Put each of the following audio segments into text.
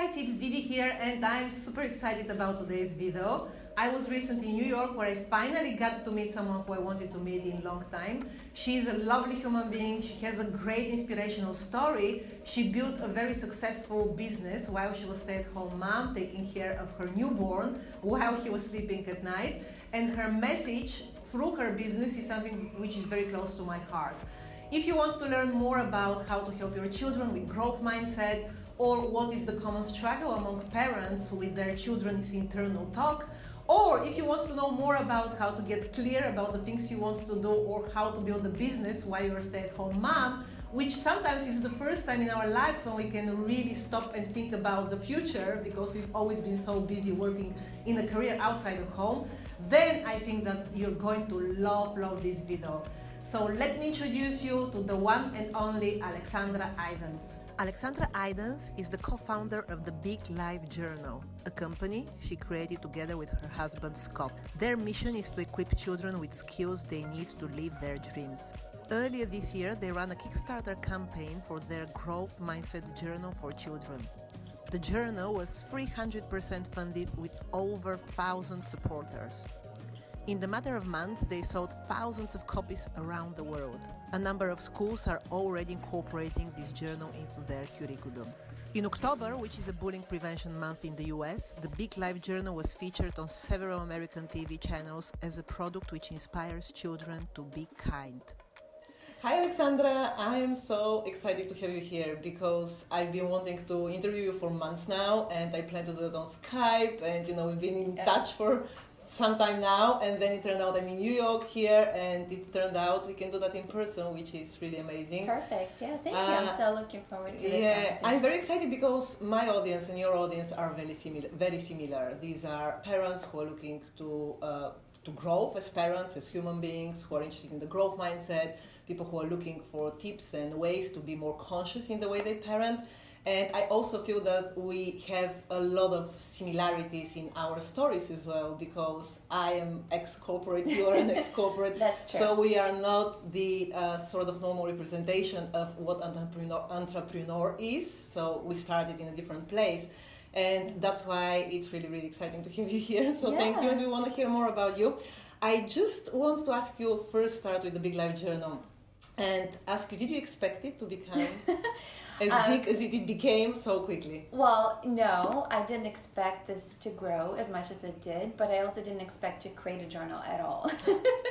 guys, it's Didi here and I'm super excited about today's video. I was recently in New York where I finally got to meet someone who I wanted to meet in a long time. She's a lovely human being, she has a great inspirational story. She built a very successful business while she was stay-at-home mom, taking care of her newborn while he was sleeping at night. And her message through her business is something which is very close to my heart. If you want to learn more about how to help your children with growth mindset, or what is the common struggle among parents with their children's internal talk, or if you want to know more about how to get clear about the things you want to do or how to build a business while you're a stay-at-home mom, which sometimes is the first time in our lives when we can really stop and think about the future because we've always been so busy working in a career outside of home, then I think that you're going to love this video. So let me introduce you to the one and only Alexandra Eidens. Alexandra Eidens is the co-founder of the Big Life Journal, a company she created together with her husband Scott. Their mission is to equip children with skills they need to live their dreams. Earlier this year, they ran a Kickstarter campaign for their Growth Mindset Journal for children. The journal was 300% funded with over 1,000 supporters. In the matter of months, they sold thousands of copies around the world. A number of schools are already incorporating this journal into their curriculum. In October, which is a bullying prevention month in the US, the Big Life Journal was featured on several American TV channels as a product which inspires children to be kind. Hi Alexandra, I am so excited to have you here because I've been wanting to interview you for months now and I plan to do it on Skype and we've been in touch for some time now, and then it turned out I'm in New York here, and it turned out we can do that in person, which is really amazing. Perfect. Yeah, thank you. I'm so looking forward to this conversation. I'm very excited because my audience and your audience are very similar. These are parents who are looking to grow as parents, as human beings, who are interested in the growth mindset, people who are looking for tips and ways to be more conscious in the way they parent. And I also feel that we have a lot of similarities in our stories as well, because I am ex-corporate, you are an ex-corporate. That's true. So we are not the sort of normal representation of what entrepreneur is. So we started in a different place. And that's why it's really exciting to have you here. So Thank you, and we want to hear more about you. I just want to ask you, first start with the Big Life Journal and ask you, did you expect it to become as big as it became so quickly? Well, no, I didn't expect this to grow as much as it did, but I also didn't expect to create a journal at all.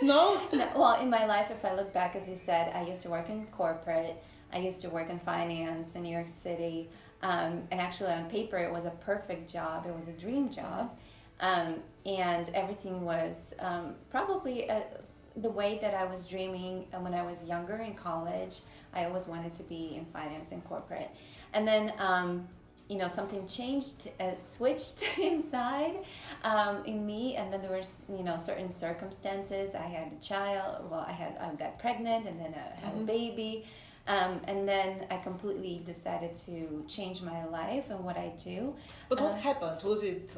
No? No, well, in my life, if I look back, as you said, I used to work in corporate, I used to work in finance in New York City, and actually on paper it was a perfect job, it was a dream job, and everything was probably the way that I was dreaming when I was younger in college. I always wanted to be in finance and corporate. And then, something changed, switched inside in me. And then there was, certain circumstances. I had a child. Well, I got pregnant, and then I had a baby. And then I completely decided to change my life and what I do. But what happened? Was it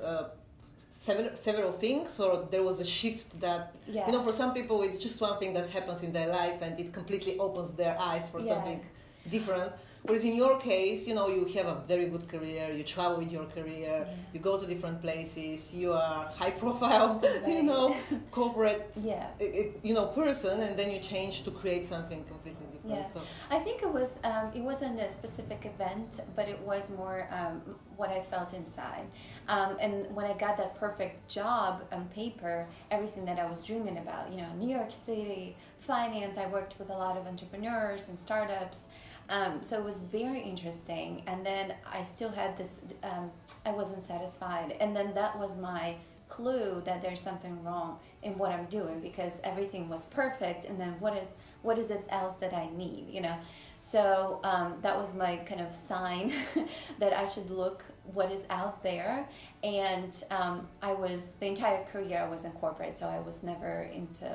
several things, or there was a shift that for some people it's just one thing that happens in their life and it completely opens their eyes for something different, whereas in your case, you have a very good career, you travel with your career, you go to different places, you are high profile corporate person, and then you change to create something completely different. So I think it wasn't a specific event, but it was more what I felt inside. And when I got that perfect job on paper, everything that I was dreaming about, New York City, finance, I worked with a lot of entrepreneurs and startups. So it was very interesting. And then I still had this, I wasn't satisfied. And then that was my clue that there's something wrong in what I'm doing, because everything was perfect. And then what is it else that I need, So that was my kind of sign that I should look what is out there. And the entire career I was in corporate, so I was never into,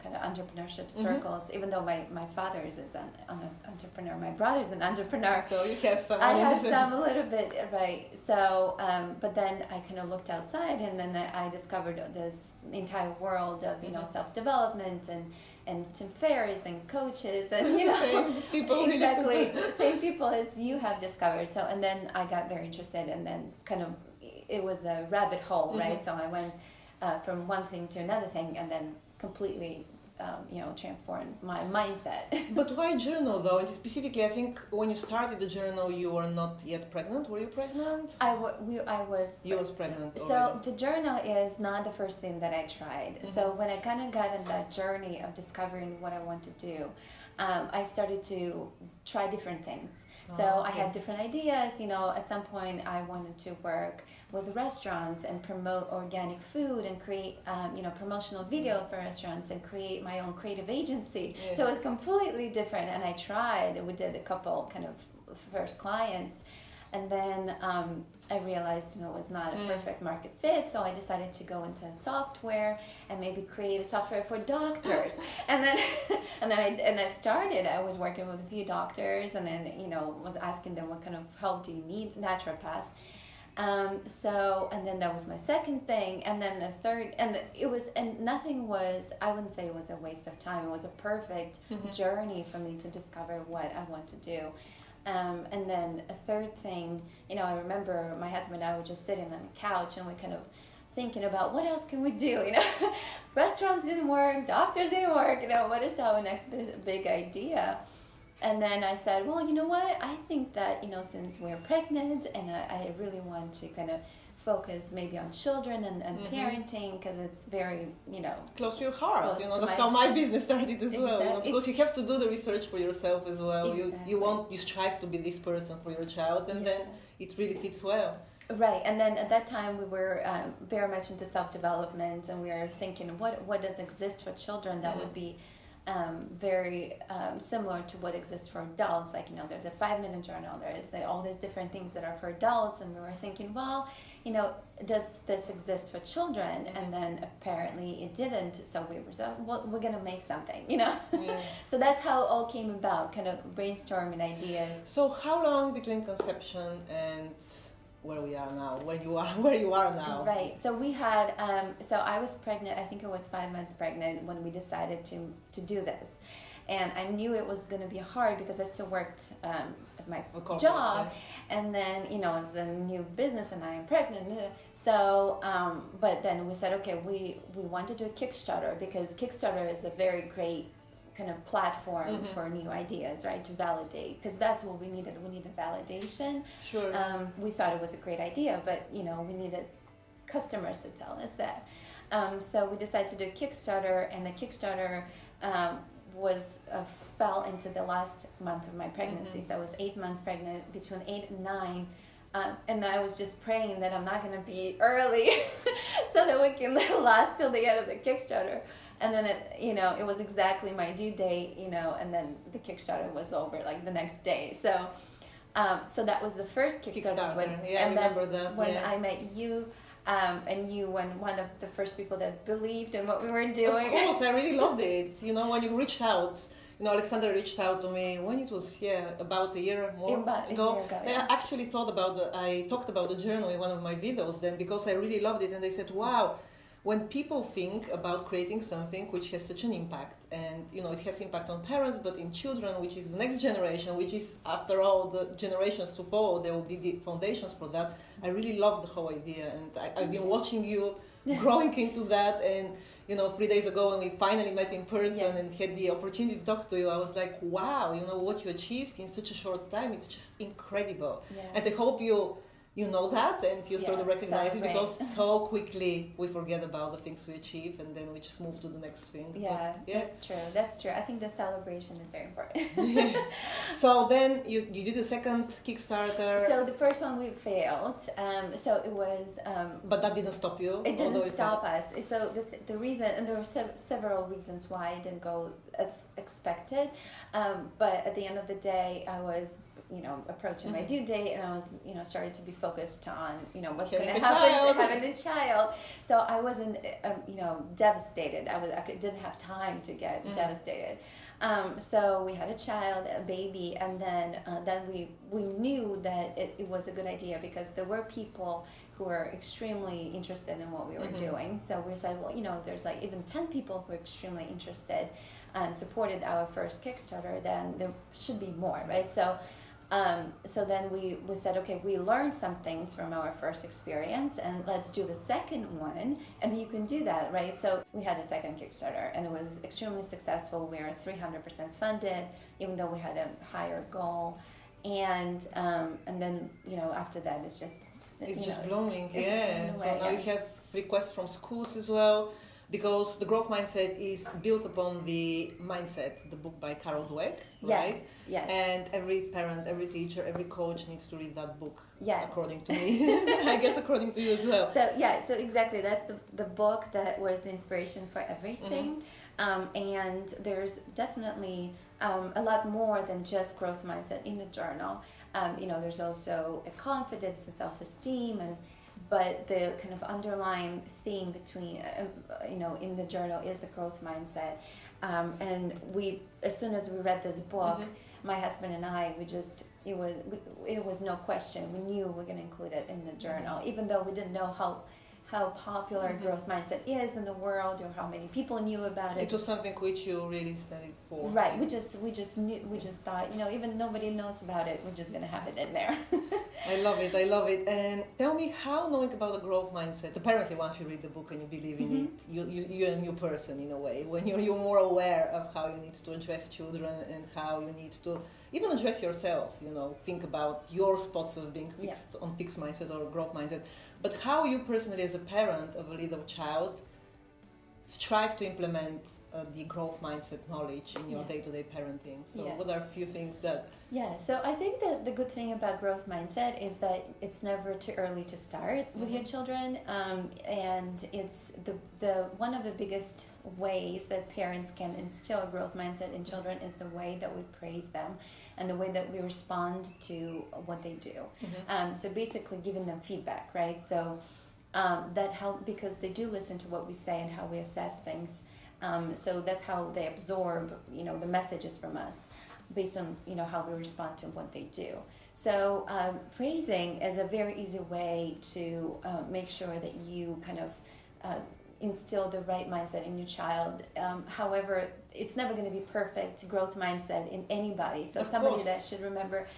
kind of entrepreneurship circles, even though my father is an entrepreneur, my brother's an entrepreneur. So you have some. I have some a little bit, right. So, but then I kind of looked outside, and then I discovered this entire world of, self-development and Tim Ferriss and coaches and, you know, same people exactly, same people as you have discovered. So, and then I got very interested, and then kind of, it was a rabbit hole, right? So I went from one thing to another thing, and then completely transformed my mindset. But why journal though? And specifically, I think when you started the journal, you were not yet pregnant. Were you pregnant? I was. You was pregnant. So already. the journal is not the first thing that I tried. So when I kind of got in that journey of discovering what I want to do, I started to try different things. So I had different ideas. You know, at some point I wanted to work with restaurants and promote organic food and create, promotional video for restaurants and create my own creative agency. Yeah. So it was completely different. And I tried. We did a couple kind of first clients. And then I realized, it was not a perfect market fit, so I decided to go into software and maybe create a software for doctors. And then, I started. I was working with a few doctors, and then was asking them, what kind of help do you need? Naturopath. And then that was my second thing, and then the third, nothing was. I wouldn't say it was a waste of time. It was a perfect journey for me to discover what I want to do. And then a third thing, I remember my husband and I were just sitting on the couch and we kind of thinking about what else can we do, Restaurants didn't work, doctors didn't work, what is our next big idea? And then I said, well, you know what? I think that, since we're pregnant and I really want to kind of focus maybe on children and parenting, because it's very, close to your heart. That's how my business started as well. Because you have to do the research for yourself as well. Exactly. You strive to be this person for your child, and then it really fits well. Right, and then at that time we were very much into self-development, and we were thinking, what does exist for children that would be very similar to what exists for adults. Like, there's a 5-minute journal, there's all these different things that are for adults, and we were thinking, well, does this exist for children? And then apparently it didn't, so we were well, we're gonna make something, So that's how it all came about, kind of brainstorming ideas. So how long between conception and where you are now? Right. So we had, so I was pregnant, I think it was 5 months pregnant when we decided to do this. And I knew it was going to be hard because I still worked at my job. And then, it's a new business and I am pregnant. So, but then we said, okay, we want to do a Kickstarter, because Kickstarter is a very great kind of platform for new ideas, right, to validate, because that's what we needed. We needed validation. Sure. We thought it was a great idea, but we needed customers to tell us that. So we decided to do a Kickstarter, and the Kickstarter was fell into the last month of my pregnancy. So I was 8 months pregnant, between 8 and 9. And I was just praying that I'm not going to be early so that we can last till the end of the Kickstarter. And then it was exactly my due date, and then the Kickstarter was over like the next day. So that was the first Kickstarter. I remember that. When I met you, and you were one of the first people that believed in what we were doing. Of course, I really loved it. When you reached out, Alexandra reached out to me when it was about a year ago. I actually I talked about the journal in one of my videos then, because I really loved it, and they said, wow, when people think about creating something which has such an impact, and it has impact on parents, but in children, which is the next generation, which is after all the generations to follow, there will be the foundations for that. I really love the whole idea, and I've been watching you growing into that. And 3 days ago when we finally met in person and had the opportunity to talk to you, I was like, wow, what you achieved in such a short time, it's just incredible. And I hope you know that, and you sort of recognize it, because so quickly we forget about the things we achieve, and then we just move to the next thing. That's true. I think the celebration is very important. So then you did the second Kickstarter. So the first one we failed. So it was. But that didn't stop you. It didn't stop us. So the reason, and there were several reasons why it didn't go as expected. But at the end of the day, I was approaching my due date, and I was started to be focused on, what's Having going to a happen child. to having a child. So I wasn't, devastated. Didn't have time to get devastated. So we had a child, a baby, and then we knew that it was a good idea because there were people who were extremely interested in what we were doing. So we said, well, there's like even 10 people who are extremely interested and supported our first Kickstarter, then there should be more, right? So then we said, okay, we learned some things from our first experience, and let's do the second one, and you can do that, right? So we had a second Kickstarter, and it was extremely successful. We were 300% funded, even though we had a higher goal, and then after that it's just blooming, yeah. Away, So now you have requests from schools as well. Because the growth mindset is built upon the mindset, the book by Carol Dweck, right? Yes. And every parent, every teacher, every coach needs to read that book. Yes. According to me, I guess according to you as well. So exactly, that's the book that was the inspiration for everything. And there's definitely a lot more than just growth mindset in the journal. There's also a confidence and self-esteem but the kind of underlying theme between, in the journal is the growth mindset. And as soon as we read this book, my husband and I, it was no question. We knew we were going to include it in the journal, even though we didn't know how popular growth mindset is in the world or how many people knew about it. It was something which you really studied for. Right. We just thought, even nobody knows about it, we're just going to have it in there. I love it. And tell me how knowing about the growth mindset, apparently once you read the book and you believe in it, you're a new person in a way, when you're more aware of how you need to address children and how you need to even address yourself, think about your spots of being fixed on fixed mindset or growth mindset. But how you personally as a parent of a little child strive to implement the growth mindset knowledge in your day-to-day parenting. So what are a few things that... Yeah, so I think that the good thing about growth mindset is that it's never too early to start with your children. And it's the one of the biggest ways that parents can instill a growth mindset in children is the way that we praise them and the way that we respond to what they do. So basically giving them feedback, right? So that helps because they do listen to what we say and how we assess things. So that's how they absorb, the messages from us based on, how we respond to what they do. So praising is a very easy way to make sure that you kind of instill the right mindset in your child. However, it's never going to be perfect growth mindset in anybody. So somebody that should remember,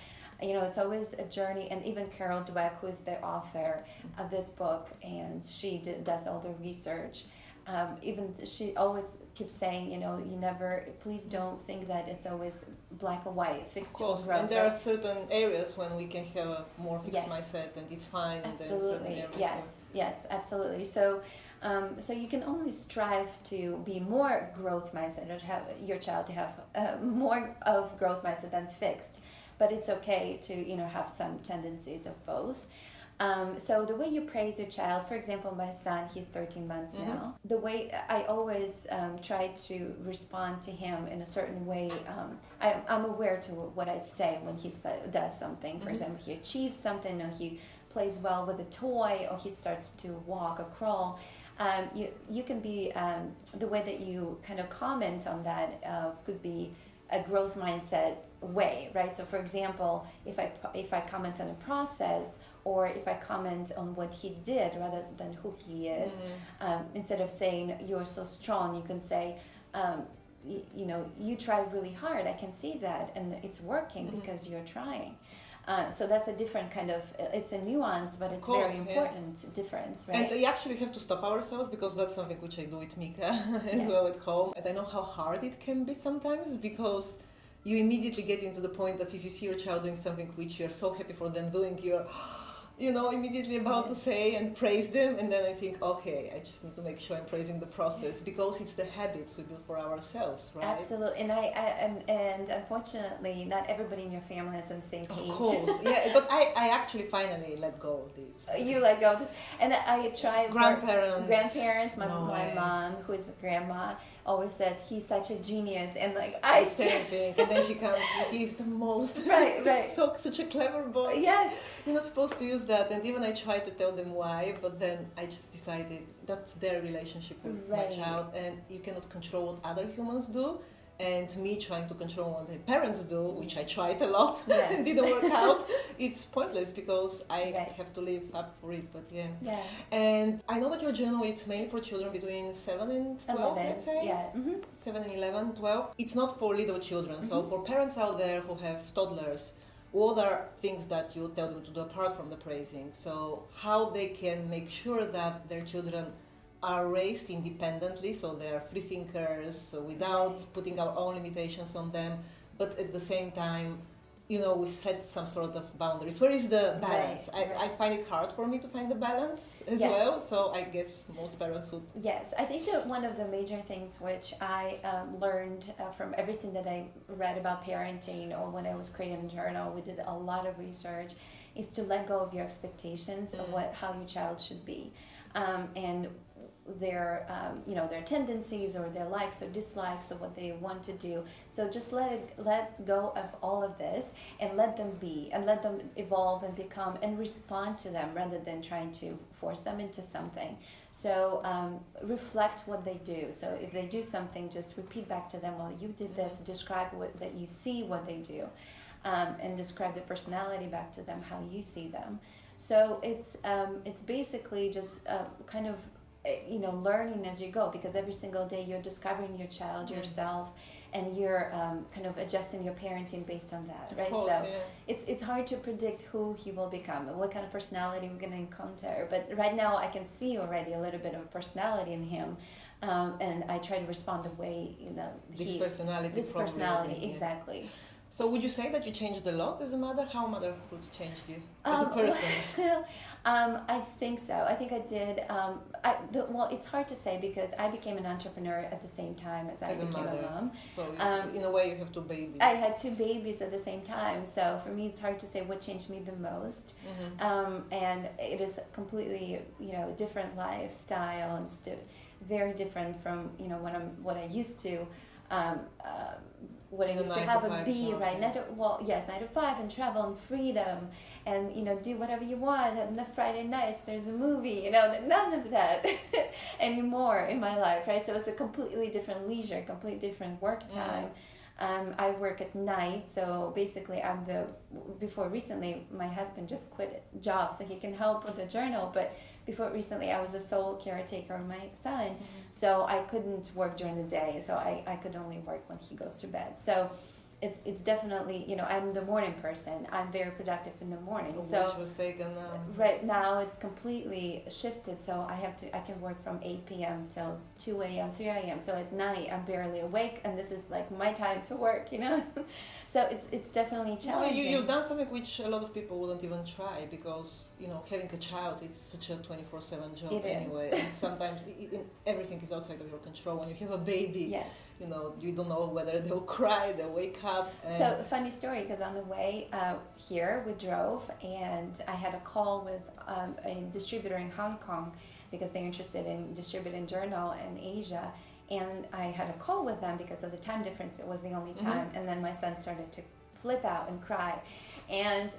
it's always a journey. And even Carol Dweck, who is the author of this book, and she does all the research. Even she always keeps saying, please don't think that it's always black or white, fixed or growth. And there are certain areas when we can have a more fixed mindset and it's fine. Absolutely, and yes, absolutely. So you can only strive to be more growth mindset or to have your child to have more of growth mindset than fixed. But it's okay to, have some tendencies of both. So the way you praise your child, for example, my son, he's 13 months now. The way I always try to respond to him in a certain way, I'm aware to what I say when he does something. For example, he achieves something, or he plays well with a toy, or he starts to walk or crawl. You can be, the way that you kind of comment on that could be a growth mindset way, right? So for example, if I comment on a process, or if I comment on what he did rather than who he is, instead of saying you're so strong, you can say, you try really hard. I can see that, and it's working because you're trying. So that's a different kind of, it's a nuance, but it's very important difference, right? And we actually have to stop ourselves, because that's something which I do with Mika as well at home. And I know how hard it can be sometimes, because you immediately get into the point that if you see your child doing something which you're so happy for them doing, you're immediately about to say and praise them, and then I think, okay, I just need to make sure I'm praising the process, because it's the habits we build for ourselves, right? Absolutely, and unfortunately, not everybody in your family is on the same page. Of course, but I actually finally let go of this. You let go of this, and I try. Grandparents. My mom, who is the grandma, always says he's such a genius, and same thing. And then she comes, he's the most right. such a clever boy. Yes, you're not supposed to use that, and even I tried to tell them why, but then I just decided that's their relationship with my child, and you cannot control what other humans do. And me trying to control what the parents do, which I tried a lot, and didn't work out, it's pointless because I have to live up for it, but yeah. And I know that your journal is mainly for children between 7 and 12, let's say. 7 and 11, 12. It's not for little children, so for parents out there who have toddlers, what are things that you tell them to do apart from the praising? So how they can make sure that their children are raised independently, so they're free thinkers without putting our own limitations on them, but at the same time, we set some sort of boundaries. Where is the balance? I find it hard for me to find the balance as well, so I guess most parents would. Yes, I think that one of the major things which I learned from everything that I read about parenting, or when I was creating a journal, we did a lot of research, is to let go of your expectations of how your child should be. And their tendencies or their likes or dislikes of what they want to do. So just let go of all of this and let them be and let them evolve and become and respond to them rather than trying to force them into something. So reflect what they do. So if they do something, just repeat back to them, well, you did this, describe that you see what they do, and describe the personality back to them, how you see them. So it's basically just kind of learning as you go, because every single day you're discovering your child, yourself, and you're kind of adjusting your parenting based on that, right? Course, so it's hard to predict who he will become and what kind of personality we're going to encounter. But right now I can see already a little bit of personality in him, and I try to respond the way this personality, exactly. So would you say that you changed a lot as a mother? How motherhood changed you as a person? I think so. I think I did. It's hard to say because I became an entrepreneur at the same time as I became a mom. So in a way you have two babies. I had two babies at the same time. So for me it's hard to say what changed me the most. And it is completely, different lifestyle, and very different from, what I used to. What I used to have a be, right? 9 to 5, and travel and freedom, and do whatever you want. And the Friday nights there's a movie, none of that anymore in my life, right? So it's a completely different leisure, completely different work time. I work at night, so basically before recently my husband just quit a job so he can help with the journal, but before recently I was a sole caretaker of my son, so I couldn't work during the day, so I could only work when he goes to bed. So it's definitely, I'm the morning person. I'm very productive in the morning. Which was taken right now it's completely shifted, so I can work from 8 p.m. till 2 a.m., 3 a.m. So at night I'm barely awake, and this is like my time to work, So it's definitely challenging. You've done something which a lot of people wouldn't even try, because having a child is such a 24/7 job anyway. And sometimes everything is outside of your control. When you have a baby, you don't know whether they'll cry, they'll wake up. So a funny story, because on the way here we drove, and I had a call with a distributor in Hong Kong, because they're interested in distributing journal in Asia. And I had a call with them because of the time difference. It was the only time. And then my son started to flip out and cry, and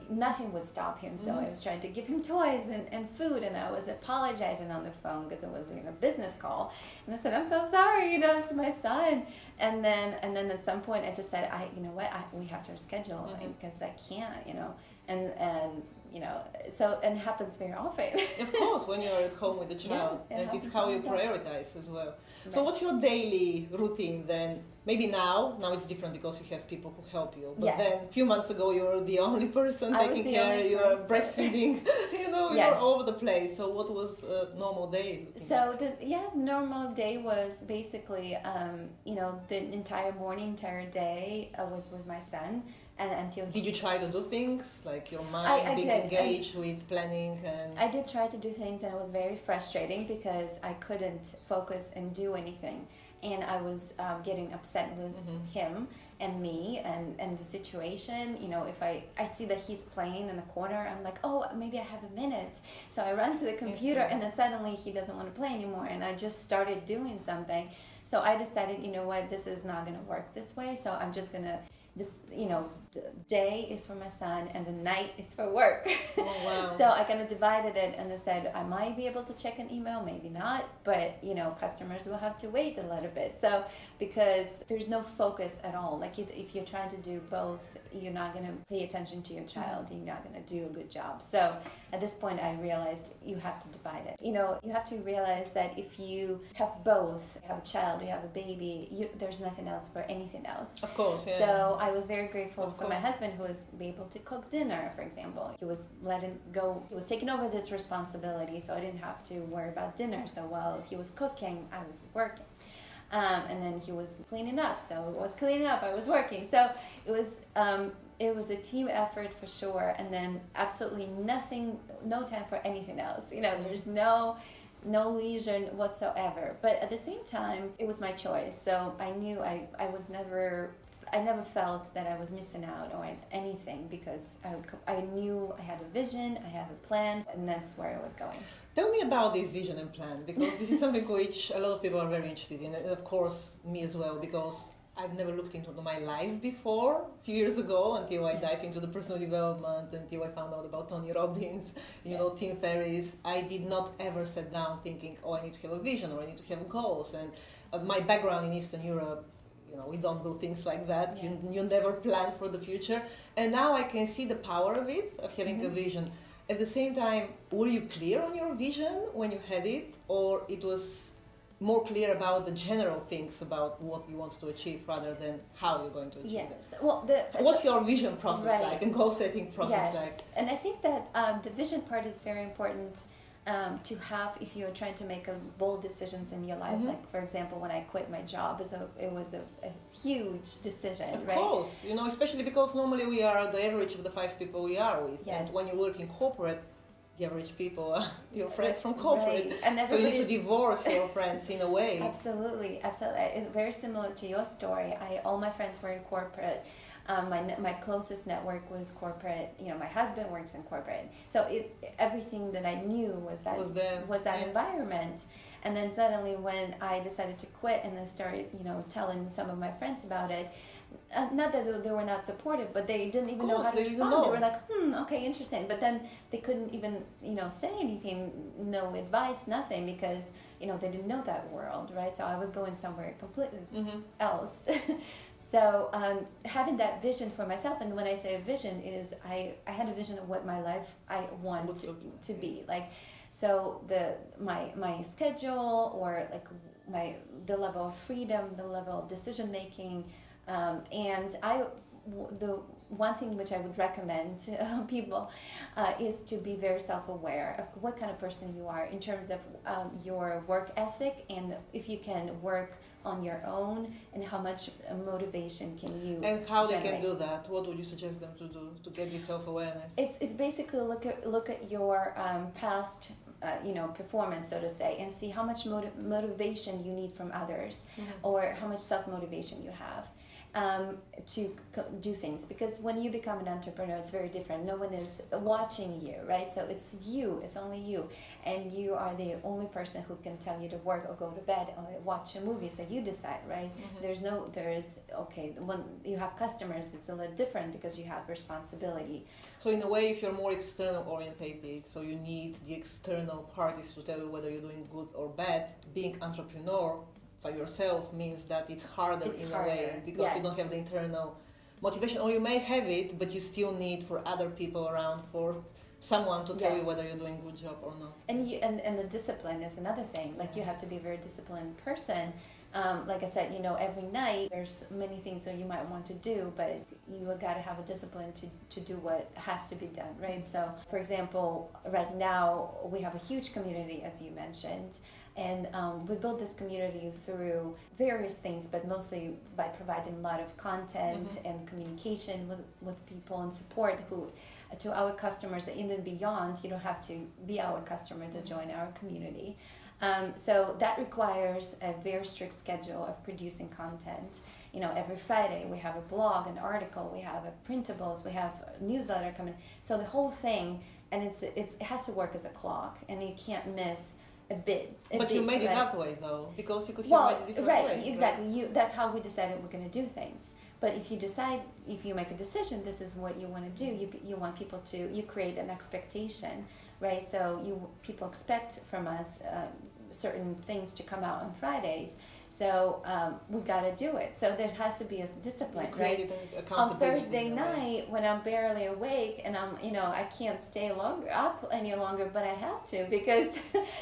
nothing would stop him. So I was trying to give him toys and food, and I was apologizing on the phone because it was a business call. And I said, I'm so sorry, it's my son. And then at some point I just said, we have to reschedule, because I can't, and so, and it happens very often. Of course, when you're at home with the child, and it's how you prioritize as well. Right. So what's your daily routine then? Maybe now it's different because you have people who help you. But then a few months ago you were the only person taking care, you were breastfeeding, you're all over the place. So what was a normal day? Normal day was basically, the entire day I was with my son. And until did you try to do things like your mind being engaged with planning? And I did try to do things, and it was very frustrating because I couldn't focus and do anything, and I was getting upset with him and me and the situation. If I see that he's playing in the corner, I'm like, oh, maybe I have a minute. So I run to the computer, and then suddenly he doesn't want to play anymore, and I just started doing something. So I decided, this is not going to work this way. So I'm just going to the day is for my son and the night is for work. Oh, wow. So I kind of divided it and I said I might be able to check an email, maybe not, but customers will have to wait a little bit. So because there's no focus at all. Like if you're trying to do both, you're not going to pay attention to your child and you're not going to do a good job. So at this point I realized you have to divide it. You have to realize that if you have both, you have a child, you have a baby, there's nothing else for anything else. Of course, yeah. So I was very grateful for my husband, who was able to cook dinner, for example. He was taking over this responsibility, so I didn't have to worry about dinner. So while he was cooking, I was working. And then he was cleaning up, so I was cleaning up, I was working. So it was a team effort for sure, and then absolutely no time for anything else. There's no leisure whatsoever. But at the same time, it was my choice. So I knew I never felt that I was missing out on anything, because I knew I had a vision, I had a plan, and that's where I was going. Tell me about this vision and plan, because this is something which a lot of people are very interested in, and of course me as well, because I've never looked into my life before, a few years ago, until I dive into the personal development, until I found out about Tony Robbins, Tim Ferriss. I did not ever sit down thinking, I need to have a vision or I need to have goals. And my background in Eastern Europe, we don't do things like that. Yes. You never plan for the future. And now I can see the power of it, of having a vision. At the same time, were you clear on your vision when you had it, or it was more clear about the general things about what you want to achieve rather than how you're going to achieve it? Well, what's your vision process like and goal setting process like? And I think that the vision part is very important to have if you're trying to make bold decisions in your life. Like, for example, when I quit my job, it was a huge decision, right? Of course, especially because normally we are the average of the 5 people we are with. Yes. And when you work in corporate, the average people are your friends from corporate. Right. And so you need to divorce your friends in a way. Absolutely. It's very similar to your story. All my friends were in corporate. My closest network was corporate. My husband works in corporate. So everything that I knew was that environment. And then suddenly when I decided to quit and then started, telling some of my friends about it, not that they were not supportive, but they didn't even know how to respond. They were like, okay, interesting. But then they couldn't even, say anything, no advice, nothing, because, they didn't know that world, right? So I was going somewhere completely else. So having that vision for myself, and when I say a vision is I had a vision of what my life I want to be. Like, so my schedule, or like the level of freedom, the level of decision making, and the one thing which I would recommend to people is to be very self-aware of what kind of person you are in terms of your work ethic, and if you can work on your own, and how much motivation can you and how generate. They can do that. What would you suggest them to do to get this self-awareness? It's basically look at your past performance, so to say, and see how much motivation you need from others, or how much self-motivation you have to do things. Because when you become an entrepreneur, it's very different. No one is watching you, right? So it's only you, and you are the only person who can tell you to work or go to bed or watch a movie. So you decide, right? When you have customers, it's a little different because you have responsibility. So in a way, if you're more external orientated, so you need the external parties to tell you whether you're doing good or bad. Being entrepreneur by yourself means that it's harder a way, because you don't have the internal motivation, or you may have it, but you still need for other people around, for someone to tell you whether you're doing a good job or not. And the discipline is another thing. Like, you have to be a very disciplined person. Like I said, every night there's many things that you might want to do, but you got to have a discipline to do what has to be done, right? So, for example, right now we have a huge community, as you mentioned, and we build this community through various things, but mostly by providing a lot of content and communication with people and support to our customers. And then beyond, you don't have to be our customer to join our community. So that requires a very strict schedule of producing content. Every Friday we have a blog, an article, we have printables, we have a newsletter coming. So the whole thing, and it has to work as a clock, and you can't miss a bit. But you made it that way, though, because you could have made it a different way. Exactly. That's how we decided we're going to do things. But if you decide, if you make a decision, this is what you want to do, you want people to, you create an expectation, right? So people expect from us certain things to come out on Fridays. So we got to do it. So there has to be a discipline, right? On Thursday night, when I'm barely awake and I can't stay up any longer, but I have to because,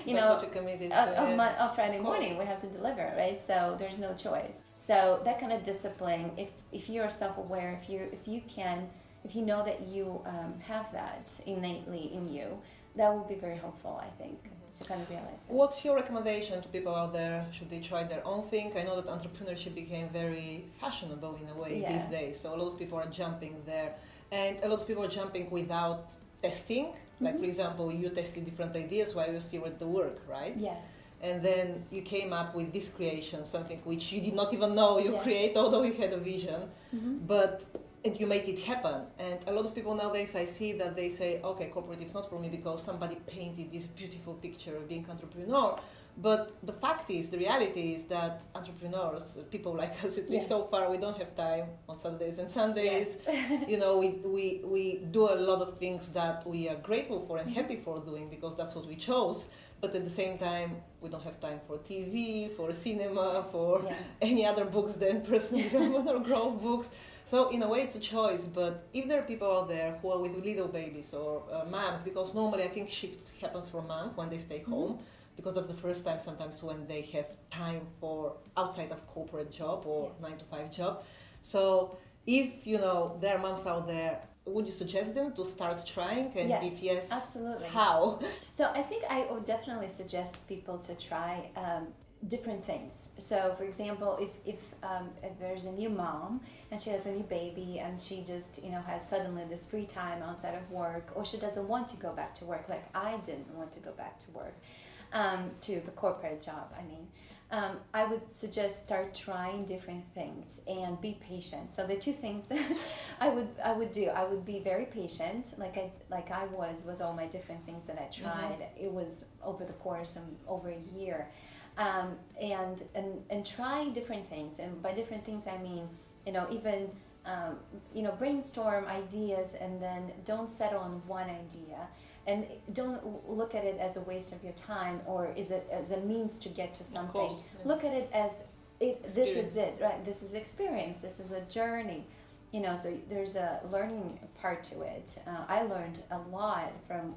on Friday morning we have to deliver, right? So there's no choice. So that kind of discipline, if you're self-aware, if you know that you have that innately in you, that will be very helpful, I think. To kind of realize that. What's your recommendation to people out there? Should they try their own thing? I know that entrepreneurship became very fashionable in a way these days, so a lot of people are jumping there, and a lot of people are jumping without testing. Like, for example, you tested different ideas while you still at the work, right? Yes. And then you came up with this creation, something which you did not even know you create, although you had a vision, and you made it happen. And a lot of people nowadays, I see that they say, okay, corporate is not for me because somebody painted this beautiful picture of being entrepreneur. But the fact is, the reality is that entrepreneurs, people like us, at least so far, we don't have time on Saturdays and Sundays. We do a lot of things that we are grateful for and happy for doing because that's what we chose. But at the same time, we don't have time for TV, for cinema, for any other books than personal development or growth books. So in a way, it's a choice. But if there are people out there who are with little babies or moms, because normally I think shifts happens for moms when they stay home, because that's the first time sometimes when they have time for outside of corporate job or 9-to-5 job. So if there are moms out there, would you suggest them to start trying? And if yes, absolutely. How? So I think I would definitely suggest people to try different things. So for example, if there's a new mom and she has a new baby and she just has suddenly this free time outside of work, or she doesn't want to go back to work, like I didn't want to go back to work, to the corporate job, I would suggest start trying different things and be patient. So the two things I would do, I would be very patient, like I was with all my different things that I tried. It was over the course of over a year, and try different things. And by different things, I mean even brainstorm ideas, and then don't settle on one idea. And don't look at it as a waste of your time or is it as a means to get to something. Of course, yeah. Look at it as this is it, right? This is experience. This is a journey. So there's a learning part to it. I learned a lot from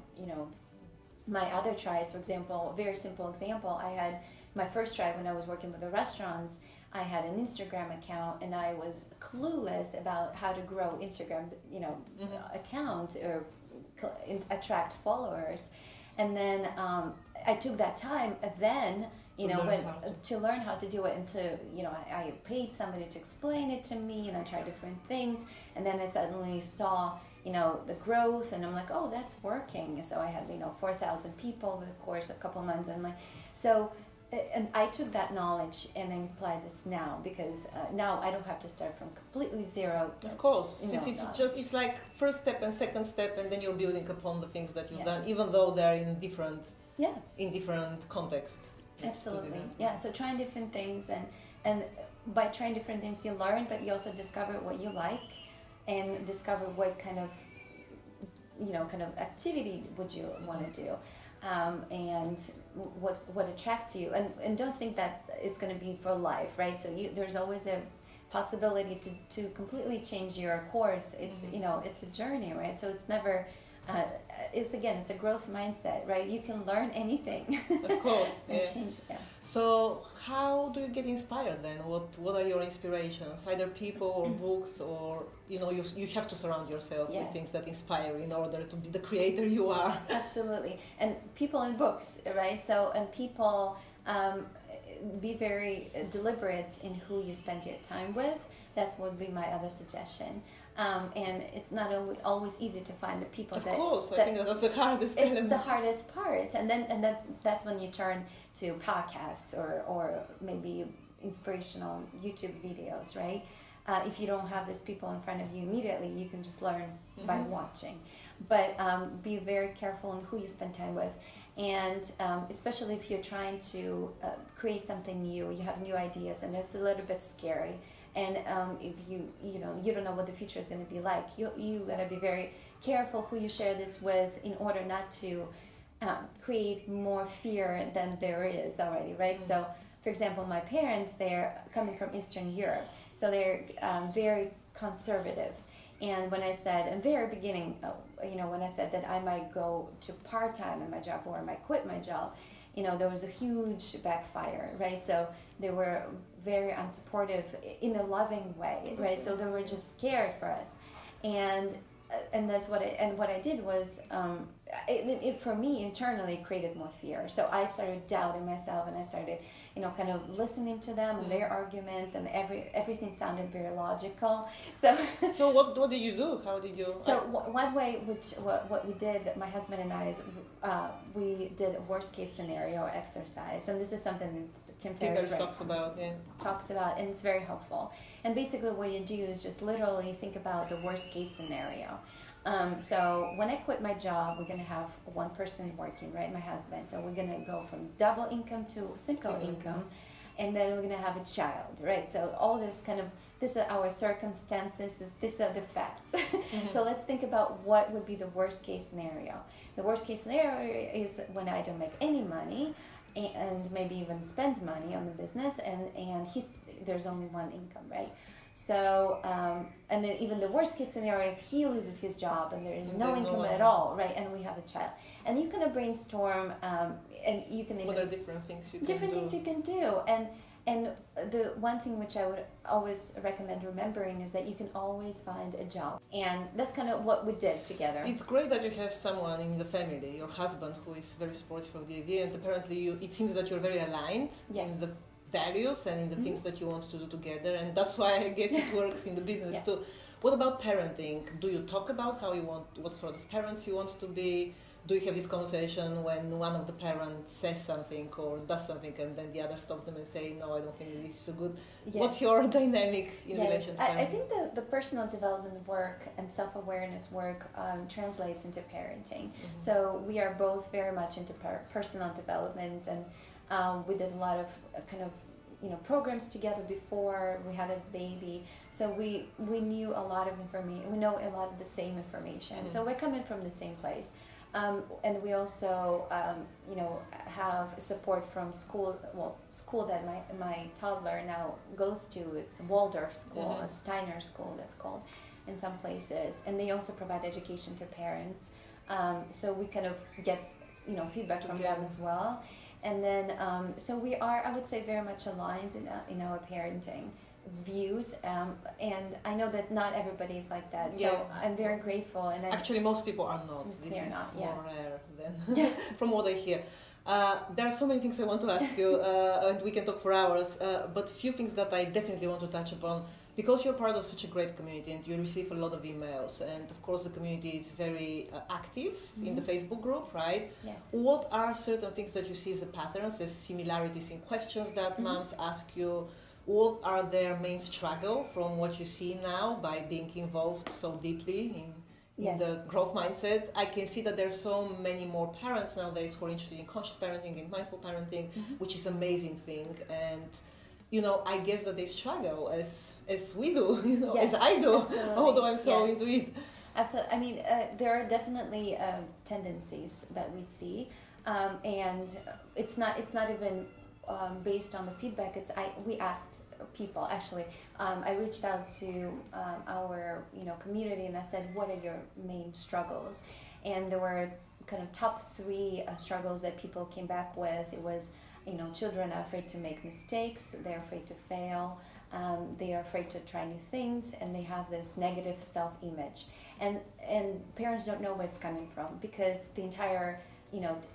my other tries. For example, very simple example. I had my first try when I was working with the restaurants. I had an Instagram account and I was clueless about how to grow Instagram, account or attract followers. And then I took that time then to learn how to do it, and I paid somebody to explain it to me, and I tried different things, and then I suddenly saw the growth, and I'm like, oh, that's working. So I had 4,000 people over the course of a couple months, and and I took that knowledge and then apply this now, because now I don't have to start from completely zero. Of course, since it's like first step and second step, and then you're building upon the things that you've done, even though they're in different contexts. Absolutely, yeah. So trying different things, and by trying different things, you learn, but you also discover what you like, and discover what kind of activity would you want to do. And what attracts you, and don't think that it's going to be for life, right? So there's always a possibility to completely change your course. It's it's a journey, right? So it's never it's a growth mindset, right? You can learn anything. Of course. And change it. Yeah. So how do you get inspired then? What are your inspirations? Either people or books, or you have to surround yourself with things that inspire in order to be the creator you are. Absolutely. And people and books, right? So, and people be very deliberate in who you spend your time with. That would be my other suggestion. And it's not always easy to find the people I think that's the hardest element. It's the hardest part, and that's when you turn to podcasts or maybe inspirational YouTube videos, right? If you don't have these people in front of you immediately, you can just learn by watching. But be very careful in who you spend time with, and especially if you're trying to create something new, you have new ideas, and it's a little bit scary. And if you don't know what the future is going to be like, you got to be very careful who you share this with in order not to create more fear than there is already, right? So, for example, my parents, they're coming from Eastern Europe, so they're very conservative. And when I said, in the very beginning, when I said that I might go to part-time in my job or I might quit my job, there was a huge backfire, right? So they were very unsupportive in a loving way, right? So they were just scared for us. And that's what I did was it for me internally created more fear. So I started doubting myself, and I started kind of listening to them and their arguments, and everything sounded very logical. So what did you do? How did you? So one way, what we did, my husband and I, is we did a worst case scenario exercise, and this is something that Tim Ferriss talks about, and it's very helpful. And basically, what you do is just literally think about the worst case scenario. So when I quit my job, we're going to have one person working, right? My husband. So we're going to go from double income to single income, and then we're going to have a child, right? So all this are our circumstances, these are the facts. So let's think about what would be the worst case scenario. The worst case scenario is when I don't make any money and maybe even spend money on the business, and there's only one income, right? So, and then even the worst case scenario, if he loses his job and there is no income at all, right, and we have a child. And you can brainstorm, and you can even... What are different things you can do? Different things you can do. And the one thing which I would always recommend remembering is that you can always find a job. And that's kind of what we did together. It's great that you have someone in the family, your husband, who is very supportive of the idea, and apparently it seems that you're very aligned in the values and in the things that you want to do together, and that's why I guess it works in the business too. What about parenting? Do you talk about what sort of parents you want to be? Do you have this conversation when one of the parents says something or does something and then the other stops them and say, no, I don't think this is good? What's your dynamic in relation to parenting? I think the personal development work and self-awareness work translates into parenting. So we are both very much into personal development, and we did a lot of programs together before we had a baby. So we knew a lot of information. We know a lot of the same information. So we're coming from the same place. And we also, have support from school. Well, school that my toddler now goes to. It's Waldorf school. It's Steiner school, that's called, in some places. And they also provide education to parents. So we kind of get, feedback from them as well. And then, so we are, I would say, very much aligned in our parenting views, and I know that not everybody is like that, so I'm very grateful. And actually most people are not. This is more rare than from what I hear. There are so many things I want to ask you, and we can talk for hours, but few things that I definitely want to touch upon, because you're part of such a great community and you receive a lot of emails, and of course the community is very active in the Facebook group, right? Yes. What are certain things that you see as patterns, as similarities in questions that moms ask you? What are their main struggle from what you see now by being involved so deeply in the growth mindset? I can see that there are so many more parents nowadays who are interested in conscious parenting and mindful parenting, which is an amazing thing. And I guess that they struggle as we do, as I do, although I'm so into it. Absolutely. I mean, there are definitely tendencies that we see, and it's not even based on the feedback. We asked people, actually. I reached out to our community, and I said, what are your main struggles? And there were kind of top 3 struggles that people came back with. It was, children are afraid to make mistakes, they're afraid to fail, they are afraid to try new things, and they have this negative self-image. And parents don't know where it's coming from, because the entire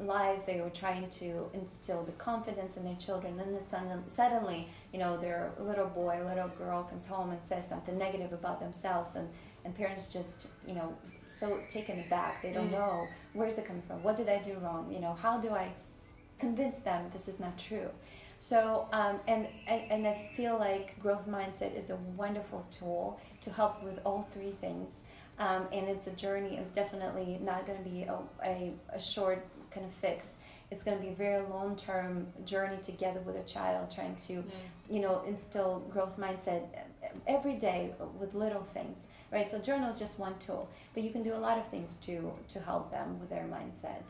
life they were trying to instill the confidence in their children, and then suddenly, their little boy, little girl comes home and says something negative about themselves, and parents just, so taken aback. They don't know, where's it coming from? What did I do wrong? How do I convince them this is not true? So, and I feel like growth mindset is a wonderful tool to help with all 3 things. And it's a journey. It's definitely not going to be a short kind of fix. It's going to be a very long-term journey together with a child, trying to, instill growth mindset every day with little things, right? So journal is just one tool, but you can do a lot of things to help them with their mindset.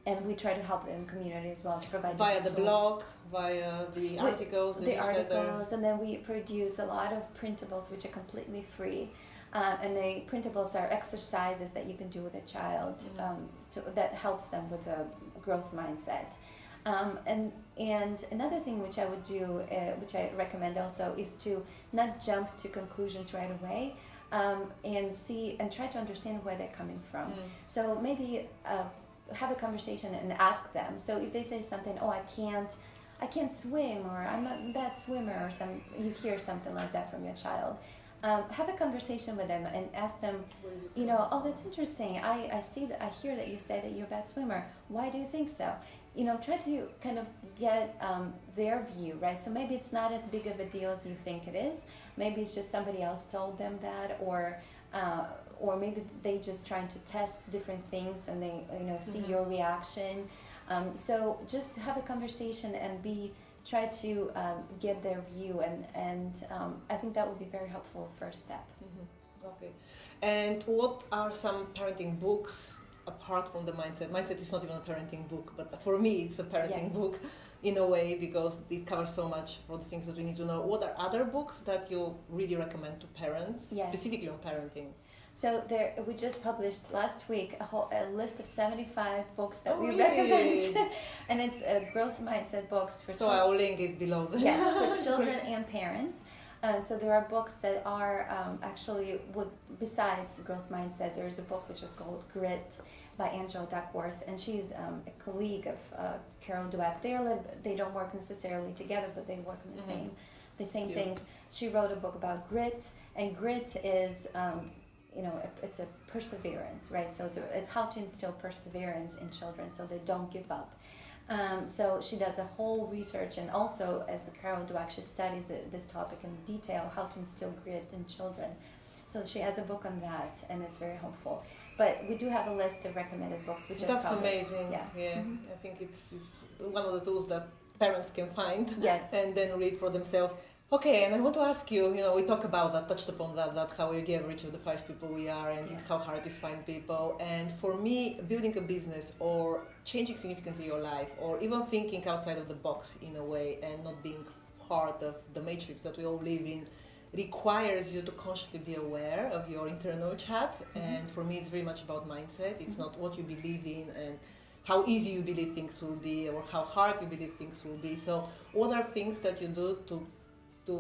And we try to help in community as well to provide via the tools. blog, via the articles, the articles, and then we produce a lot of printables which are completely free. And the printables are exercises that you can do with a child that helps them with a growth mindset. And another thing which I would do, which I recommend also, is to not jump to conclusions right away, and try to understand where they're coming from. So maybe have a conversation and ask them. So if they say something, oh, I can't swim, or I'm a bad swimmer, or you hear something like that from your child. Have a conversation with them and ask them, oh, that's interesting. I hear that you say that you're a bad swimmer. Why do you think so? Try to kind of get their view, right? So maybe it's not as big of a deal as you think it is. Maybe it's just somebody else told them that, or maybe they just trying to test different things and they, see your reaction. So just have a conversation and try to get their view, and I think that would be very helpful first step. Okay. And what are some parenting books apart from the mindset? Mindset is not even a parenting book, but for me it's a parenting book in a way, because it covers so much for the things that we need to know. What are other books that you really recommend to parents, specifically on parenting? So we just published last week a list of 75 books that we recommend, and it's growth mindset books for children. So I will link it below. Yes, for children and parents. So there are books that are actually, besides growth mindset, there is a book which is called Grit by Angela Duckworth, and she's a colleague of Carol Dweck. They don't work necessarily together, but they work on the same things. She wrote a book about grit, and grit is it's a perseverance, right? So it's how to instill perseverance in children so they don't give up. So she does a whole research, and also as Carol Dweck, she studies this topic in detail, how to instill grit in children. So she has a book on that, and it's very helpful. But we do have a list of recommended books. That's amazing. Yeah. I think it's one of the tools that parents can find and then read for themselves. Okay, and I want to ask you, we talk about that, touched upon that how we're the average of the 5 people we are, and how hard it is to find people. And for me, building a business or changing significantly your life, or even thinking outside of the box in a way and not being part of the matrix that we all live in, requires you to consciously be aware of your internal chat. And for me, it's very much about mindset. It's not what you believe in and how easy you believe things will be, or how hard you believe things will be. So what are things that you do to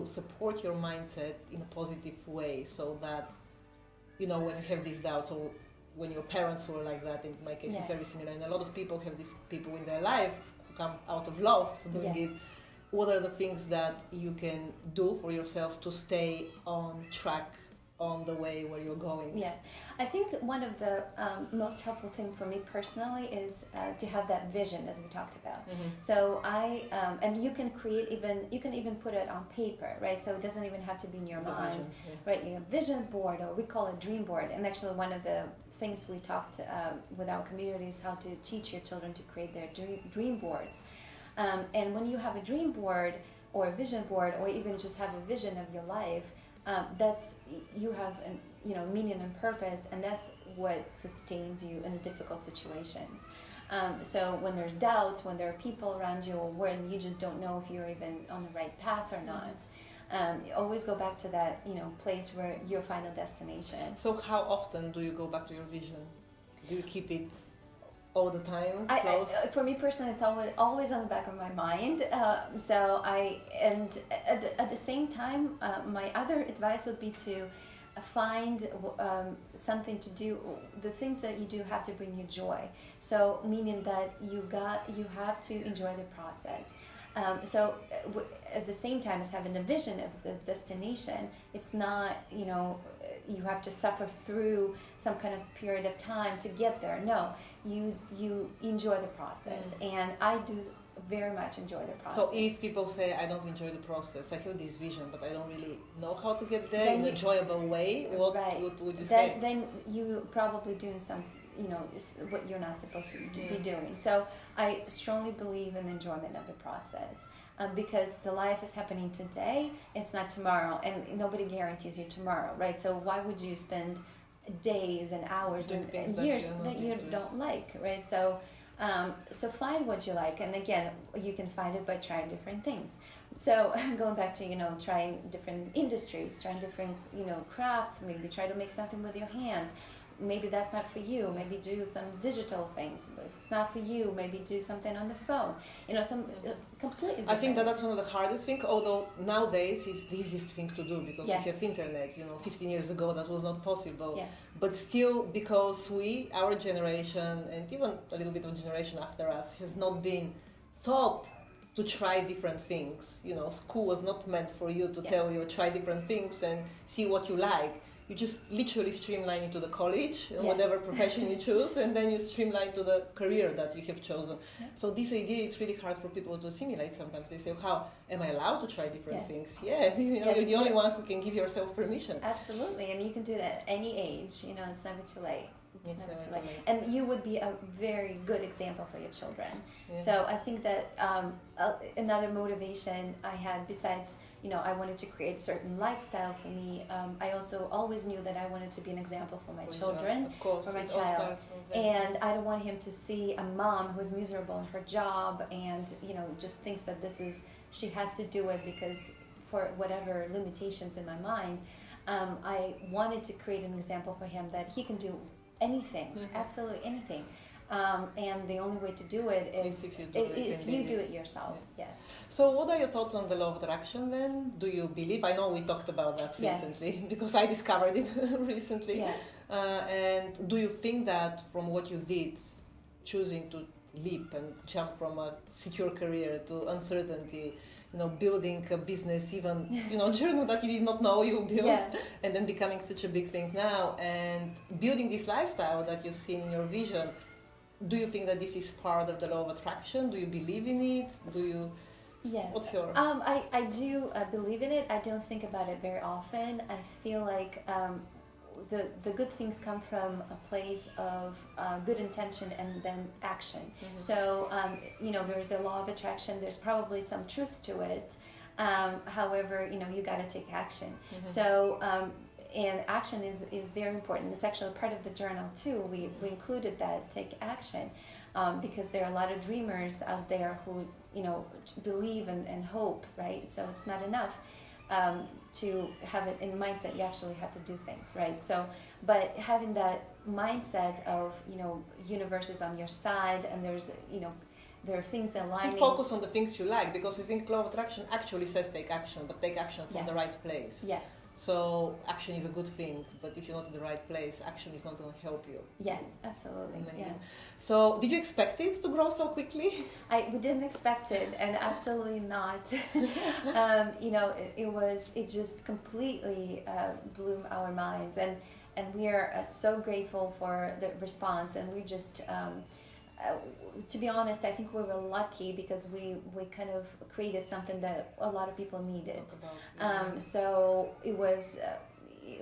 support your mindset in a positive way, so that when you have these doubts, or when your parents were like that, in my case it's very similar, and a lot of people have these people in their life who come out of love doing it. What are the things that you can do for yourself to stay on track on the way where you're going? I think that one of the most helpful thing for me personally is to have that vision, as we talked about. So and you can even put it on paper, right? So it doesn't even have to be in your mind, right? You have vision board, or we call it dream board. And actually, one of the things we talked with our community is how to teach your children to create their dream boards. And when you have a dream board or a vision board, or even just have a vision of your life, you have meaning and purpose, and that's what sustains you in the difficult situations. So when there's doubts, when there are people around you, or when you just don't know if you're even on the right path or not, you always go back to that place where your final destination. So how often do you go back to your vision? Do you keep it all the time? For me personally, it's always on the back of my mind. And at the same time, my other advice would be to find something to do. The things that you do have to bring you joy. So meaning that you have to enjoy the process. So at the same time as having a vision of the destination, it's not you have to suffer through some kind of period of time to get there. No, you enjoy the process, and I do very much enjoy the process. So if people say, I don't enjoy the process, I have this vision, but I don't really know how to get there in an enjoyable way, what would you say? Then you probably doing what you're not supposed to be doing. So I strongly believe in the enjoyment of the process. Because the life is happening today, it's not tomorrow, and nobody guarantees you tomorrow, right? So why would you spend days and hours and years that you don't like, right? So find what you like, and again, you can find it by trying different things. So going back to trying different industries, trying different crafts, maybe try to make something with your hands. Maybe that's not for you. Maybe do some digital things. If it's not for you, maybe do something on the phone. Some completely different. I think that's one of the hardest things, although nowadays it's the easiest thing to do because we have internet. 15 years ago that was not possible. Yes. But still, because our generation, and even a little bit of generation after us, has not been taught to try different things. School was not meant for you to tell you try different things and see what you like. You just literally streamline into the college, whatever profession you choose, and then you streamline to the career that you have chosen. Yeah. So this idea is really hard for people to assimilate sometimes. They say, how am I allowed to try different things? Yeah, you're the only one who can give yourself permission. Absolutely, and you can do that at any age. It's never too late. It's never too late. And you would be a very good example for your children. Yeah. So I think that another motivation I had besides, I wanted to create certain lifestyle for me. I also always knew that I wanted to be an example for my children, of course, for my child. And I don't want him to see a mom who's miserable in her job and, just thinks that she has to do it because for whatever limitations in my mind. I wanted to create an example for him that he can do anything, absolutely anything. And the only way to do it is if you do it yourself. Yes. So what are your thoughts on the law of attraction then? Do you believe? I know we talked about that recently because I discovered it recently. Yes. And do you think that from what you did, choosing to leap and jump from a secure career to uncertainty, building a business, even, journal that you did not know you built, and then becoming such a big thing now, and building this lifestyle that you've seen in your vision, do you think that this is part of the law of attraction? Do you believe in it? What's your... I do believe in it. I don't think about it very often. I feel like the good things come from a place of good intention and then action. Mm-hmm. So, there is a law of attraction. There's probably some truth to it. However, you got to take action. Mm-hmm. So, and action is very important. It's actually part of the journal too. We included that, take action, because there are a lot of dreamers out there who, believe and hope, right? So it's not enough. To have it in the mindset, you actually have to do things, right? So, but having that mindset of, universe is on your side, and there's, there are things aligning. Focus on the things you like, because I think law of attraction actually says take action, but take action from the right place. Yes. So action is a good thing, but if you're not in the right place, action is not going to help you. Yes, absolutely. Yeah. So did you expect it to grow so quickly? We didn't expect it, and absolutely not. It just completely blew our minds, and we are so grateful for the response, and we just. To be honest, I think we were lucky because we kind of created something that a lot of people needed. So it was,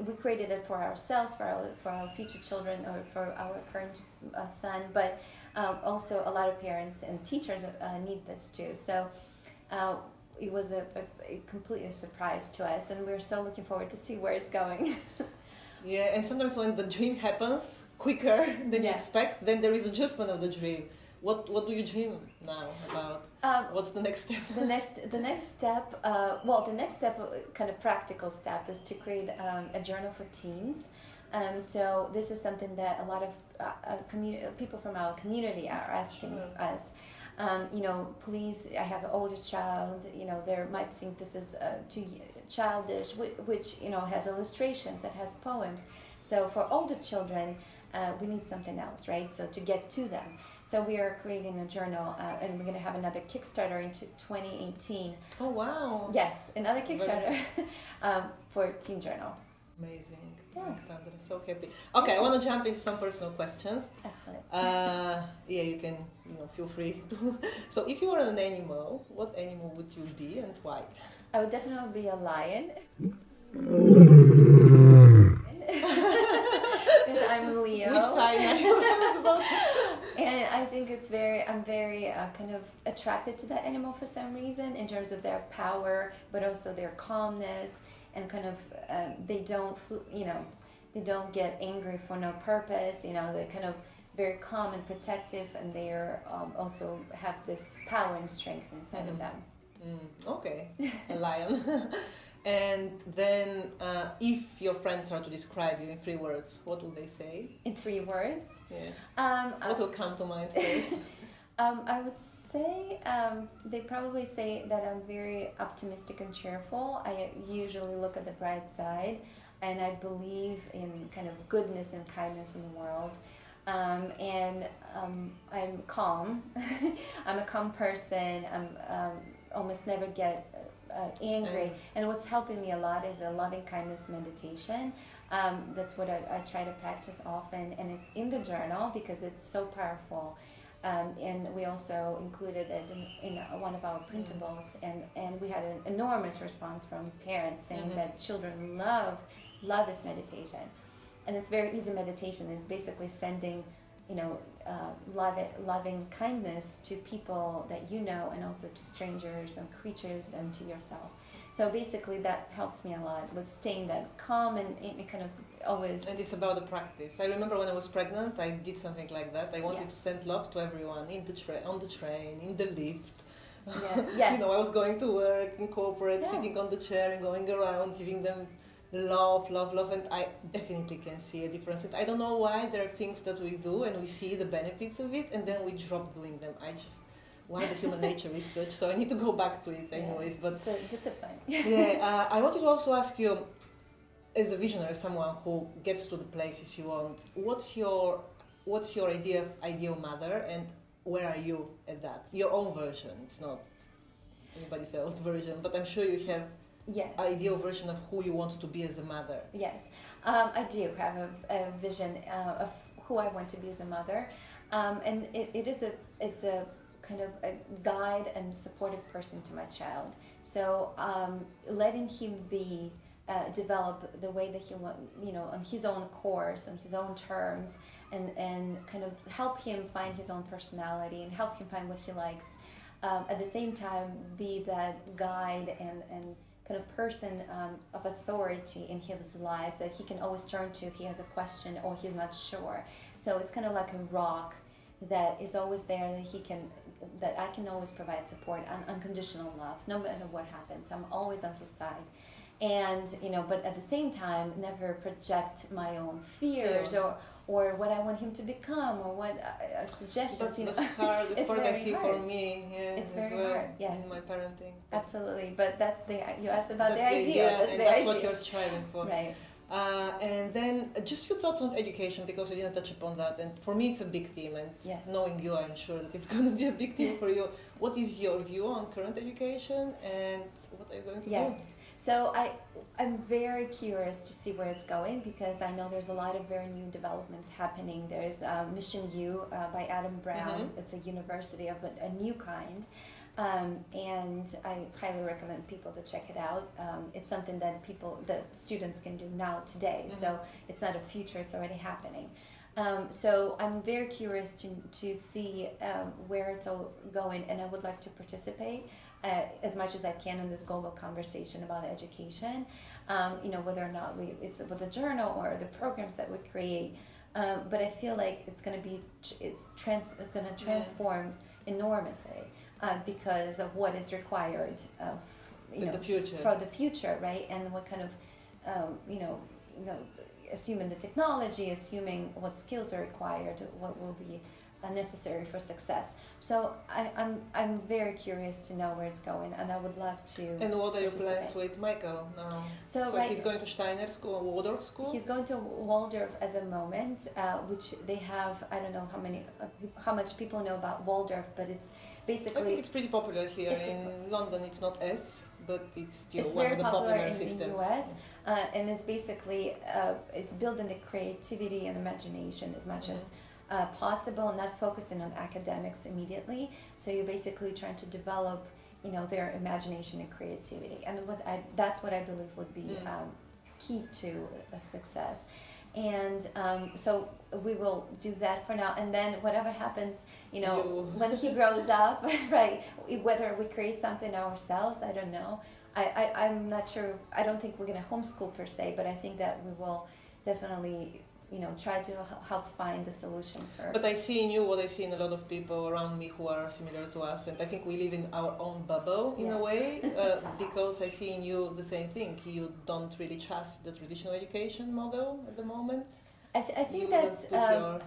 we created it for ourselves, for our future children, or for our current son, but also a lot of parents and teachers need this too. So it was a completely surprise to us, and we're so looking forward to see where it's going. Yeah, and sometimes when the dream happens quicker than you expect, then there is adjustment of the dream. What do you dream now about? What's the next step? The next step, kind of practical step, is to create a journal for teens. So this is something that a lot of people from our community are asking us. Please, I have an older child, they might think this is too childish, which, has illustrations, that has poems. So for older children, we need something else, right? So to get to them. So we are creating a journal, and we're going to have another Kickstarter into 2018. Oh, wow. Yes, another Kickstarter for Teen Journal. Amazing. Yeah. Alexandra, so happy. Okay, I want to jump into some personal questions. Excellent. You can, feel free to. So if you were an animal, what animal would you be and why? I would definitely be a lion. Because I'm Leo. Which sign are you? think I'm very kind of attracted to that animal for some reason in terms of their power, but also their calmness and kind of they don't get angry for no purpose. They're kind of very calm and protective, and they're also have this power and strength inside of them. Okay, a lion. And then, if your friends are to describe you in 3 words, what will they say? In 3 words? Yeah. What will come to mind first? I would say they probably say that I'm very optimistic and cheerful. I usually look at the bright side, and I believe in kind of goodness and kindness in the world. And I'm calm. I'm a calm person. I'm almost never get angry. And what's helping me a lot is a loving kindness meditation. That's what I try to practice often, and it's in the journal because it's so powerful. And we also included it in one of our printables, and we had an enormous response from parents saying that children love this meditation. And it's very easy meditation. It's basically sending, loving kindness to people that you know, and also to strangers and creatures and to yourself. So basically that helps me a lot with staying that calm and kind of always... And it's about the practice. I remember when I was pregnant, I did something like that. I wanted to send love to everyone on the train, in the lift. Yeah. Yes. I was going to work in corporate, sitting on the chair and going around, giving them love, and I definitely can see a difference. And I don't know why there are things that we do and we see the benefits of it, and then we drop doing them. Why the human nature is such, so I need to go back to it anyways. But it's a discipline. I wanted to also ask you, as a visionary, someone who gets to the places you want, what's your ideal mother, and where are you at that? Your own version. It's not anybody else's version, but I'm sure you have ideal version of who you want to be as a mother. Yes, I do have a vision of who I want to be as a mother, and it's a kind of a guide and supportive person to my child. So letting him be develop the way that he wants, on his own course, on his own terms, and kind of help him find his own personality and help him find what he likes. At the same time, be that guide and kind of person of authority in his life that he can always turn to if he has a question or he's not sure. So it's kind of like a rock that is always there, that I can always provide support, unconditional love, no matter what happens. I'm always on his side. And, but at the same time, never project my own fears or what I want him to become or what suggestions. That's the hardest part I see for me. Yeah, it's very hard, yes. In my parenting. Absolutely, but you asked about the idea. That's what you're striving for. Right. And then just your thoughts on education, because we didn't touch upon that. And for me, it's a big theme. And knowing you, I'm sure that it's going to be a big theme for you. What is your view on current education, and what are you going to do? So I'm very curious to see where it's going, because I know there's a lot of very new developments happening. There's Mission U by Adam Brown. It's a university of a new kind. And I highly recommend people to check it out. It's something that students can do now today. So it's not a future, it's already happening. So I'm very curious to see where it's all going, and I would like to participate as much as I can in this global conversation about education. Whether or not it's with the journal or the programs that we create. But I feel like it's going to transform enormously. Because of what is required for the future, right? And what kind of, assuming the technology, assuming what skills are required, what will be necessary for success. So I'm very curious to know where it's going, and I would love to. And what are your plans with Michael now? So he's going to Steiner School, Waldorf School? He's going to Waldorf at the moment, which they have, I don't know how much people know about Waldorf, but it's basically... I think it's pretty popular here. In London it's not but it's still one of the popular systems. In the US, and it's basically, it's building the creativity and imagination as much as possible, not focusing on academics immediately. So you're basically trying to develop, their imagination and creativity, and that's what I believe would be key to a success. And so we will do that for now, and then whatever happens, when he grows up, right? Whether we create something ourselves, I don't know. I'm not sure. I don't think we're going to homeschool per se, but I think that we will definitely, try to help find the solution for. But I see in you what I see in a lot of people around me who are similar to us, and I think we live in our own bubble in a way, because I see in you the same thing. You don't really trust the traditional education model at the moment. I think that,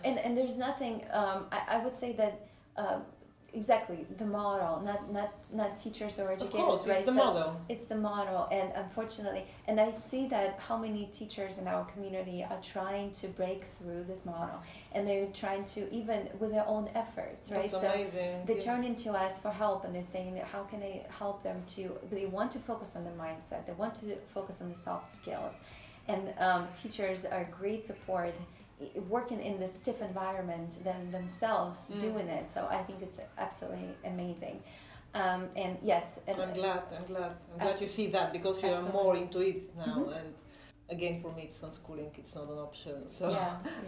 and there's nothing. I would say that. Exactly, the model, not teachers or educators, of course, right? It's the model. It's the model, and unfortunately, and I see that how many teachers in our community are trying to break through this model, and they're trying to, even with their own efforts, right? That's amazing. They turn into us for help, and they're saying, how can I help them to? They want to focus on the mindset. They want to focus on the soft skills, and teachers are great support. Working in this stiff environment than themselves doing it, so I think it's absolutely amazing. And yes, and I'm glad you see that, because you are more into it now. And again, for me, it's unschooling. It's not an option. So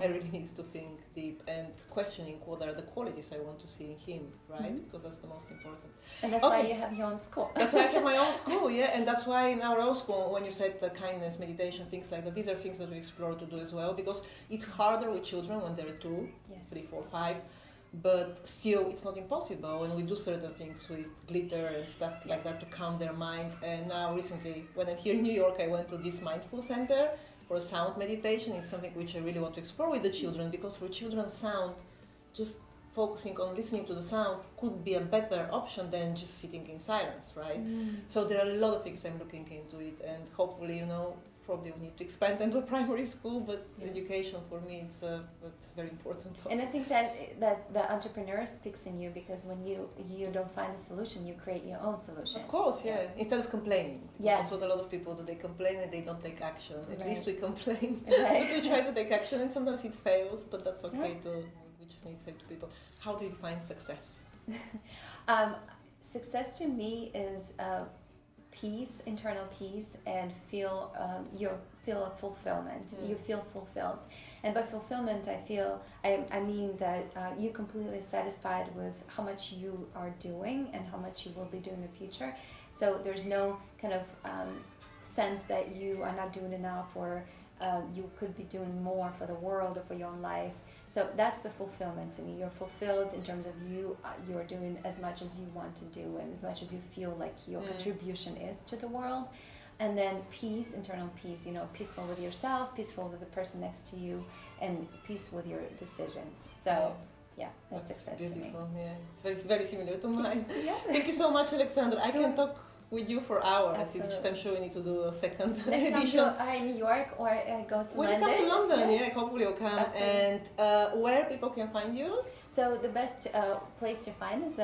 I really need to think deep and questioning what are the qualities I want to see in him, right? Because that's the most important. And that's why you have your own school. That's why I have my own school, and that's why in our own school, when you said the kindness, meditation, things like that, these are things that we explore to do as well, because it's harder with children when they're 2, 3, 4, 5, but still it's not impossible, and we do certain things with glitter and stuff like that to calm their mind. And now recently, when I'm here in New York, I went to this mindful center for sound meditation. It's something which I really want to explore with the children, because for children, sound, just focusing on listening to the sound could be a better option than just sitting in silence, right? So there are a lot of things I'm looking into it, and hopefully, probably we need to expand into primary school, but education for me, it's very important. And I think that the entrepreneur speaks in you, because when you don't find a solution, you create your own solution. Of course, instead of complaining. Yes. That's what a lot of people do. They complain and they don't take action. At least we complain, right. But we try to take action, and sometimes it fails, but that's okay too. We just need to say to people, how do you define success? Success to me is peace, internal peace, and feel a fulfillment. You feel fulfilled, and by fulfillment, I mean that you're completely satisfied with how much you are doing and how much you will be doing in the future. So there's no kind of sense that you are not doing enough, or you could be doing more for the world or for your own life. So that's the fulfillment to me. You're fulfilled in terms of you're doing as much as you want to do, and as much as you feel like your contribution is to the world. And then peace, internal peace, peaceful with yourself, peaceful with the person next to you, and peace with your decisions. So that's success beautiful. to me. Yeah, it's very, very similar to mine. Thank you so much, Alexandra. Sure. I can talk with you for hours. Absolutely. It's just I'm sure we need to do a second Next time edition. in New York, or go to When London. you come to London, hopefully you'll come. Absolutely. And where people can find you? So the best place to find is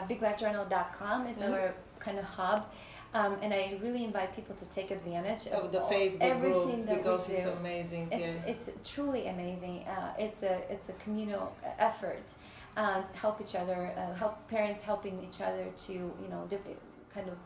biglifejournal.com. It's our kind of hub. And I really invite people to take advantage of the Facebook everything group, that because we do. it's amazing. It's truly amazing. It's a communal effort. Help each other. Help parents helping each other to kind of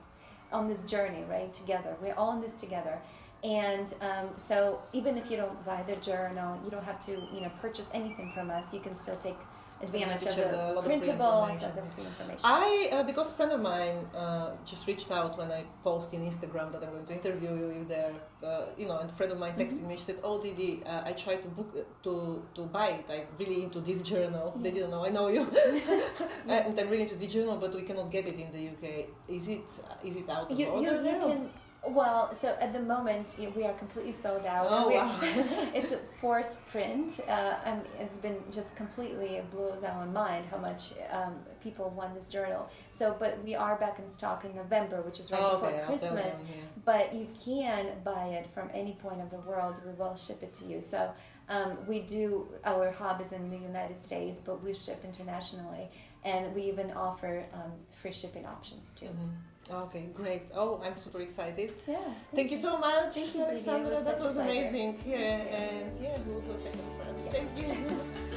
on this journey, right? Together, we're all in this together. And so even if you don't buy the journal, you don't have to purchase anything from us. You can still take advantage of the printables, of the free information. Because a friend of mine just reached out when I posted in Instagram that I'm going to interview you there, and a friend of mine texted me. She said, "Oh, Didi, I tried to book to buy it. I'm really into this journal." They didn't know I know you, and I'm really into the journal, but we cannot get it in the UK. Is it out of order? You can. Well, so at the moment we are completely sold out. Oh, wow. It's a 4th print. It's been just completely, it blows our mind how much people want this journal. So, but we are back in stock in November, which is right before Christmas. But you can buy it from any point of the world. We will ship it to you. So our hub is in the United States, but we ship internationally, and we even offer free shipping options too. Okay, great. Oh, I'm super excited. Yeah. Thank you so much, Thank you, Alexandra. Didi. That was such a pleasure. amazing. And we'll do a second round. Thank you.